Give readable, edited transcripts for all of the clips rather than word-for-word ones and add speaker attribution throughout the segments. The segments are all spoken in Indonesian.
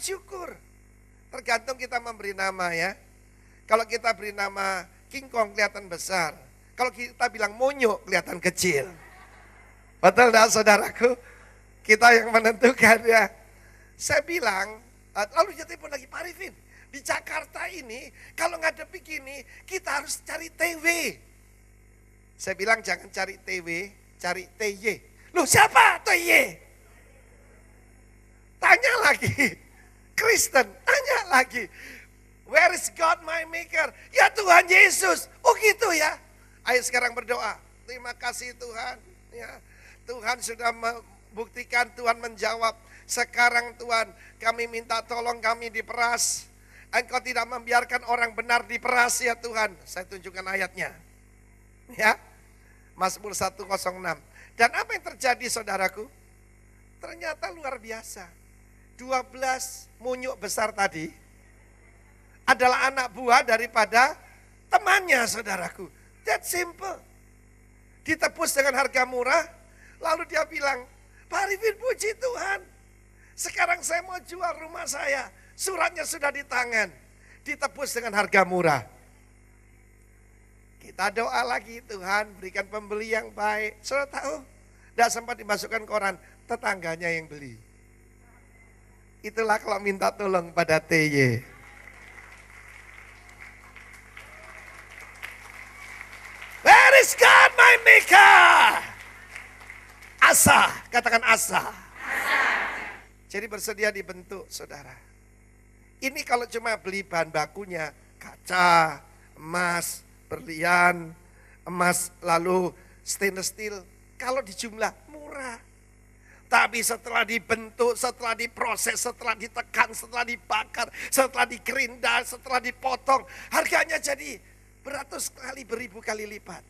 Speaker 1: syukur. Tergantung kita memberi nama ya. Kalau kita beri nama King Kong kelihatan besar. Kalau kita bilang monyok kelihatan kecil. Betul dah saudaraku? Kita yang menentukan ya. Saya bilang, lalu dia telepon lagi, Pak Arifin, di Jakarta ini kalau ngadepi gini kita harus cari TW. Saya bilang jangan cari TW, cari TY. Loh siapa TY? Tanya lagi. Kristen, tanya lagi. Where is God my maker? Ya Tuhan Yesus. Oh gitu ya. Ayo sekarang berdoa. Terima kasih Tuhan. Ya, Tuhan sudah membuktikan, Tuhan menjawab. Sekarang Tuhan, kami minta tolong kami diperas. Engkau tidak membiarkan orang benar diperas ya Tuhan. Saya tunjukkan ayatnya. Ya. Mazmur 106. Dan apa yang terjadi saudaraku? Ternyata luar biasa. 12 munyuk besar tadi adalah anak buah daripada temannya saudaraku. That simple. Ditebus dengan harga murah. Lalu dia bilang, Pak Arifin puji Tuhan. Sekarang saya mau jual rumah saya. Suratnya sudah di tangan. Ditebus dengan harga murah. Kita doa lagi, Tuhan berikan pembeli yang baik. Saudara tahu, tidak sempat dimasukkan koran, tetangganya yang beli. Itulah kalau minta tolong pada TY. Where is God my maker? Asa, katakan asa. Jadi bersedia dibentuk saudara. Ini kalau cuma beli bahan bakunya, kaca, emas, berlian, emas, lalu stainless steel. Kalau dijumlah murah. Tapi setelah dibentuk, setelah diproses, setelah ditekan, setelah dibakar, setelah dikerinda, setelah dipotong, harganya jadi beratus kali, beribu kali lipat.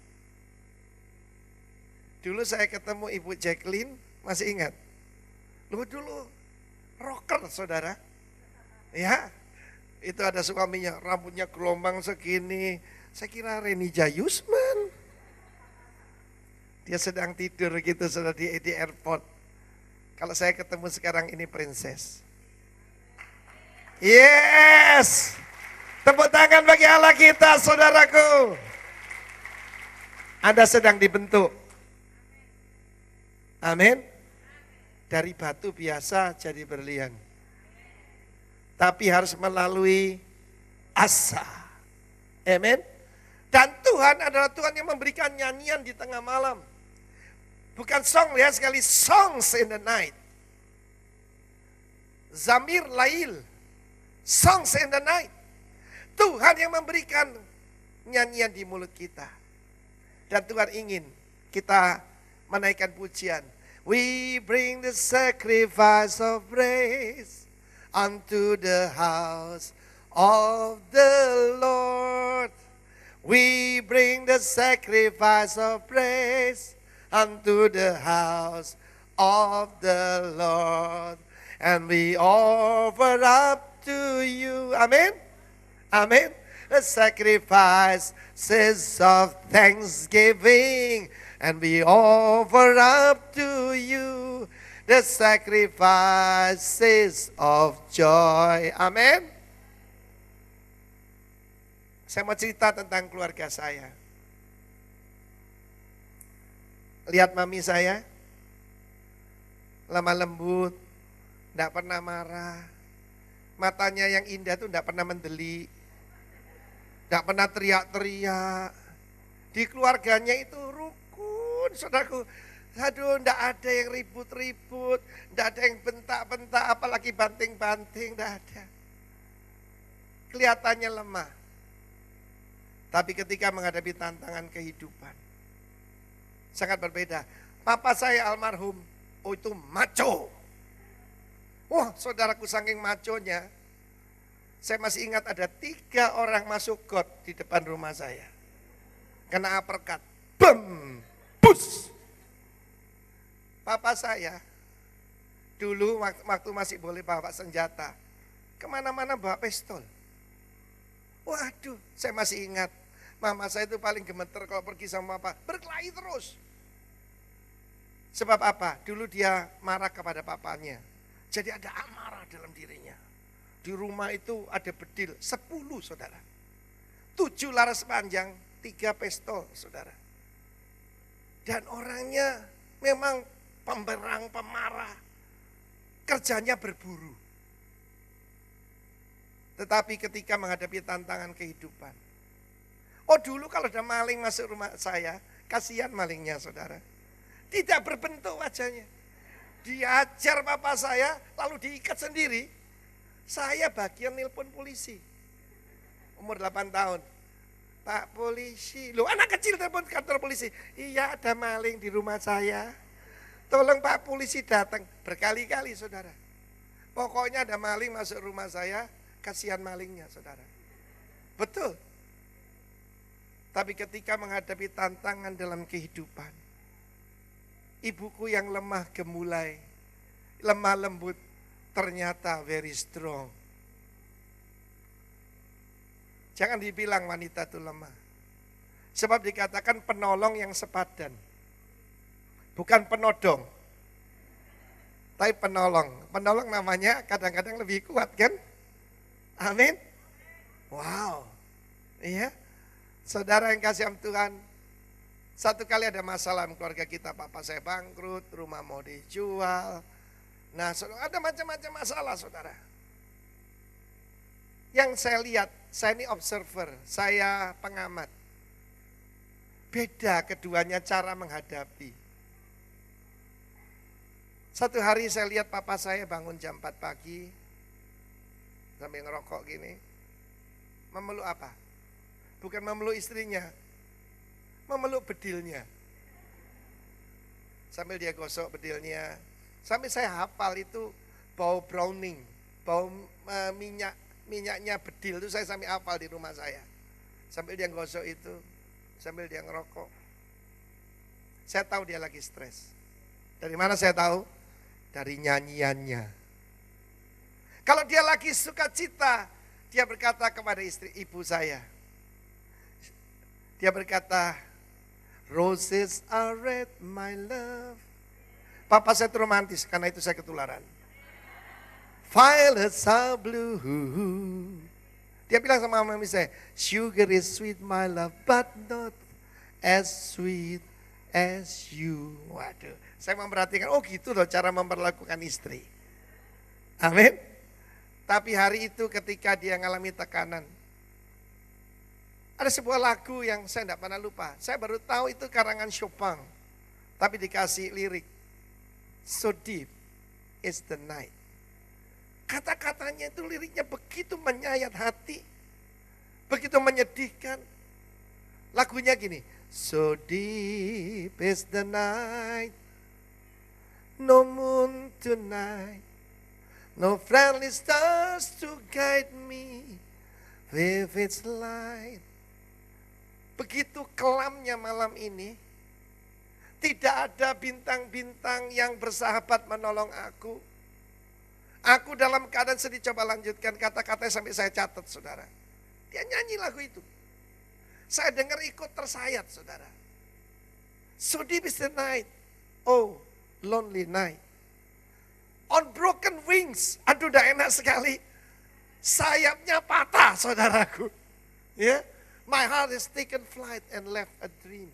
Speaker 1: Dulu saya ketemu Ibu Jacqueline, masih ingat? Dulu rocker saudara. Ya, itu ada suaminya, rambutnya gelombang segini. Saya kira Renija Yusman. Dia sedang tidur gitu sudah di airport. Kalau saya ketemu sekarang ini princess. Yes. Tepuk tangan bagi Allah kita saudaraku. Anda sedang dibentuk. Amin. Dari batu biasa jadi berlian. Tapi harus melalui asa. Amin. Dan Tuhan adalah Tuhan yang memberikan nyanyian di tengah malam. Bukan song, lihat sekali, songs in the night. Zamir Lail, songs in the night. Tuhan yang memberikan nyanyian di mulut kita. Dan Tuhan ingin kita menaikkan pujian. We bring the sacrifice of praise unto the house of the Lord. We bring the sacrifice of praise unto the house of the Lord. And we offer up to you. Amen. Amen. The sacrifices of thanksgiving. And we offer up to you the sacrifices of joy. Amen. Saya mau cerita tentang keluarga saya. Lihat mami saya, lemah lembut, tidak pernah marah. Matanya yang indah tuh tidak pernah mendeli, tidak pernah teriak-teriak. Di keluarganya itu rukun, saudaraku. Aduh, tidak ada yang ribut-ribut, tidak ada yang bentak-bentak, apalagi banting-banting, tidak ada. Kelihatannya lemah. Tapi ketika menghadapi tantangan kehidupan, sangat berbeda. Papa saya almarhum, oh itu maco. Wah, saudaraku saking maconya, saya masih ingat ada 3 orang masuk got di depan rumah saya. Kena uppercut, bam, bus. Papa saya dulu waktu masih boleh bawa senjata, kemana-mana bawa pistol. Waduh, saya masih ingat. Mama saya itu paling gemeter kalau pergi sama papa, berkelahi terus. Sebab apa? Dulu dia marah kepada papanya. Jadi ada amarah dalam dirinya. Di rumah itu ada bedil 10 saudara. 7 laras panjang, 3 pistol saudara. Dan orangnya memang pemberang, pemarah. Kerjanya berburu. Tetapi ketika menghadapi tantangan kehidupan. Oh dulu kalau ada maling masuk rumah saya, kasihan malingnya saudara. Tidak berbentuk wajahnya. Diajar papa saya, lalu diikat sendiri. Saya bagian nelpon polisi. Umur 8 tahun. Pak polisi, loh anak kecil telepon kantor polisi. Iya ada maling di rumah saya. Tolong Pak polisi datang. Berkali-kali saudara. Pokoknya ada maling masuk rumah saya, kasihan malingnya saudara. Betul. Tapi ketika menghadapi tantangan dalam kehidupan, ibuku yang lemah gemulai, lemah lembut, ternyata very strong. Jangan dibilang wanita itu lemah. Sebab dikatakan penolong yang sepadan. Bukan penodong. Tapi penolong. Penolong namanya kadang-kadang lebih kuat kan? Amin. Wow. Iya. Saudara yang kasih Tuhan. Satu kali ada masalah keluarga kita. Papa saya bangkrut, rumah mau dijual. Nah, ada macam-macam masalah, saudara. Yang saya lihat, saya ini observer, saya pengamat. Beda keduanya cara menghadapi. Satu hari saya lihat papa saya bangun jam 4 pagi, sambil ngerokok gini. Memeluk apa? Bukan memeluk istrinya, memeluk bedilnya. Sambil dia gosok bedilnya. Sampai saya hafal itu bau browning, bau minyaknya bedil itu saya sampai hafal di rumah saya. Sambil dia gosok itu, sambil dia ngerokok. Saya tahu dia lagi stres. Dari mana saya tahu? Dari nyanyiannya. Kalau dia lagi sukacita, dia berkata kepada istri ibu saya. Dia berkata, "Roses are red, my love." Papa saya itu romantis, karena itu saya ketularan. Violets are blue. Dia bilang sama mami saya, "Sugar is sweet, my love, but not as sweet as you." Waduh, saya memperhatikan, oh gitu loh cara memperlakukan istri. Amin. Tapi hari itu ketika dia mengalami tekanan, ada sebuah lagu yang saya tidak pernah lupa. Saya baru tahu itu karangan Chopin, tapi dikasih lirik. So deep is the night. Kata-katanya itu liriknya begitu menyayat hati. Begitu menyedihkan. Lagunya gini. So deep is the night. No moon tonight. No friendly stars to guide me with its light. Begitu kelamnya malam ini. Tidak ada bintang-bintang yang bersahabat menolong aku. Aku dalam keadaan sedih, coba lanjutkan kata-katanya sampai saya catat saudara. Dia nyanyi lagu itu. Saya dengar ikut tersayat saudara. So deep is the night, oh lonely night. On broken wings, aduh udah enak sekali. Sayapnya patah saudaraku. Ya, my heart is taken flight and left a dream.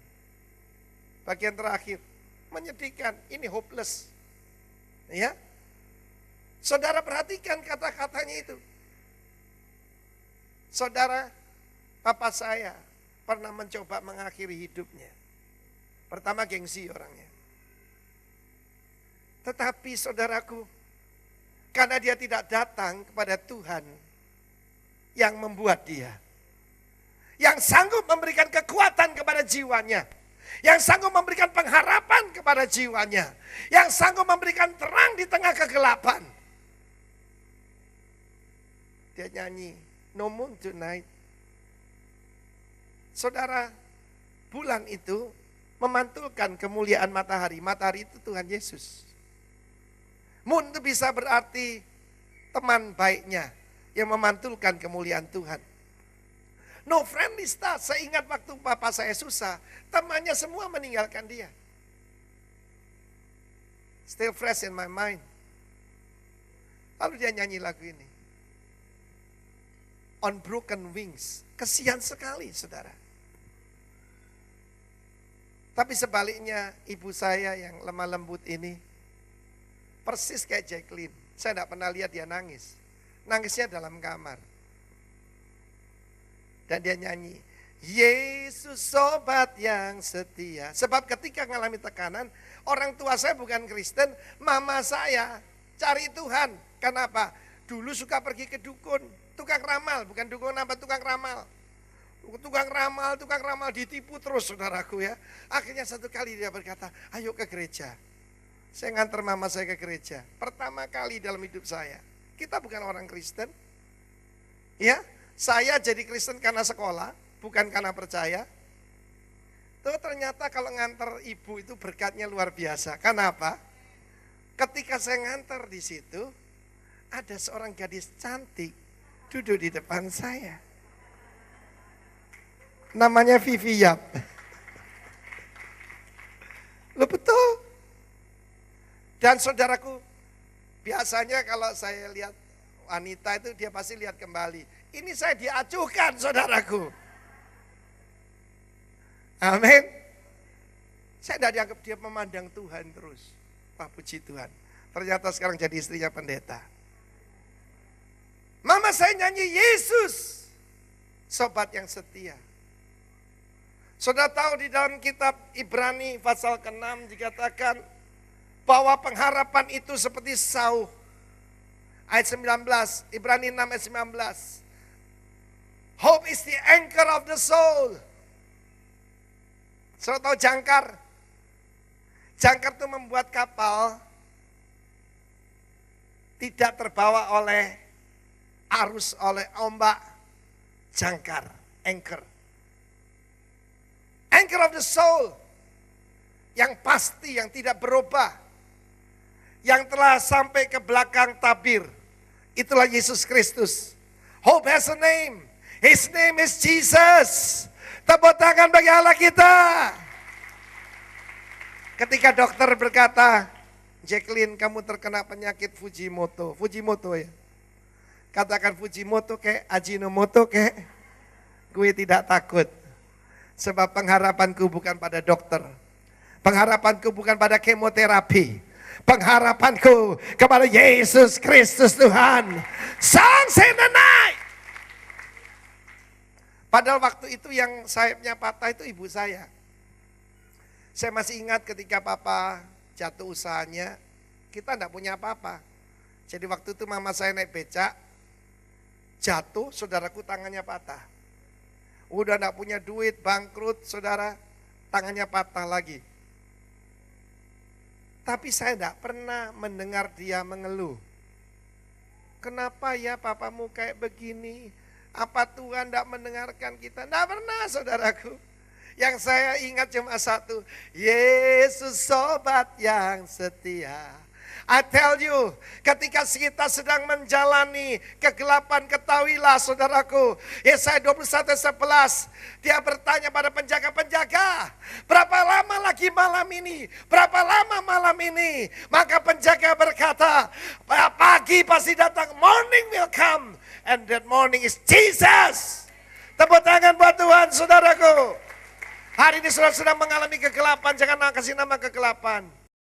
Speaker 1: Bagian terakhir, menyedihkan, ini hopeless. Ya. Saudara perhatikan kata-katanya itu. Saudara, papa saya pernah mencoba mengakhiri hidupnya. Pertama gengsi orangnya. Tetapi saudaraku, karena dia tidak datang kepada Tuhan yang membuat dia. Yang sanggup memberikan kekuatan kepada jiwanya. Yang sanggup memberikan pengharapan kepada jiwanya. Yang sanggup memberikan terang di tengah kegelapan. Dia nyanyi, no moon tonight. Saudara, bulan itu memantulkan kemuliaan matahari. Matahari itu Tuhan Yesus. Moon itu bisa berarti teman baiknya yang memantulkan kemuliaan Tuhan. No friendly star, saya ingat waktu papa saya susah, temannya semua meninggalkan dia. Still fresh in my mind. Lalu dia nyanyi lagu ini. on broken wings. Kesian sekali saudara. Tapi sebaliknya ibu saya yang lemah lembut ini persis kayak Jacqueline. Saya tidak pernah lihat dia nangis. Nangisnya dalam kamar. Dan dia nyanyi, Yesus sobat yang setia. Sebab ketika mengalami tekanan, orang tua saya bukan Kristen, mama saya cari Tuhan. Kenapa? Dulu suka pergi ke dukun, tukang ramal, bukan dukun apa, tukang ramal. Tukang ramal ditipu terus saudaraku ya. Akhirnya satu kali dia berkata, ayo ke gereja. Saya nganter mama saya ke gereja. Pertama kali dalam hidup saya. Kita bukan orang Kristen. Ya, saya jadi Kristen karena sekolah, bukan karena percaya. Tuh ternyata kalau nganter ibu itu berkatnya luar biasa. Kenapa? Ketika saya nganter di situ, ada seorang gadis cantik duduk di depan saya. Namanya Vivi Yap. Loh betul. Dan saudaraku, biasanya kalau saya lihat wanita itu dia pasti lihat kembali. Ini saya diacuhkan saudaraku. Amin. Saya tidak dianggap dia memandang Tuhan terus. Wah puji Tuhan. Ternyata sekarang jadi istrinya pendeta. Mama saya nyanyi Yesus, sobat yang setia. Saudara tahu di dalam kitab Ibrani pasal ke-6 dikatakan bahwa pengharapan itu seperti sauh. Ayat 19, Ibrani 6 ayat 19. Hope is the anchor of the soul. Saudara tahu jangkar? Jangkar itu membuat kapal tidak terbawa oleh arus, oleh ombak. Jangkar, anchor. Anchor of the soul. Yang pasti, yang tidak berubah. Yang telah sampai ke belakang tabir. Itulah Yesus Kristus. Hope has a name. His name is Jesus. Tepuk tangan bagi Allah kita. Ketika dokter berkata, Jacqueline kamu terkena penyakit Fujimoto. Fujimoto ya. Katakan Fujimoto kek, Ajinomoto kek. Gue tidak takut. Sebab pengharapanku bukan pada dokter. Pengharapanku bukan pada kemoterapi. Pengharapanku kepada Yesus Kristus Tuhan. Songs in the night. Padahal waktu itu yang sayapnya patah itu ibu saya. Saya masih ingat ketika papa jatuh usahanya, kita enggak punya apa-apa. Jadi waktu itu mama saya naik becak, jatuh, saudaraku tangannya patah. Udah enggak punya duit, bangkrut, saudara, tangannya patah lagi. Tapi saya enggak pernah mendengar dia mengeluh. Kenapa ya papamu kayak begini? Apa Tuhan enggak mendengarkan kita? Enggak pernah saudaraku. Yang saya ingat cuma satu, Yesus sobat yang setia. I tell you, ketika kita sedang menjalani kegelapan, ketahuilah saudaraku, Yesaya 21:11, dia bertanya pada penjaga-penjaga, berapa lama lagi malam ini? Berapa lama malam ini? Maka penjaga berkata, pagi pasti datang, morning will come, and that morning is Jesus. Tepuk tangan buat Tuhan saudaraku. Hari ini saudara sedang mengalami kegelapan, jangan kasih nama kegelapan.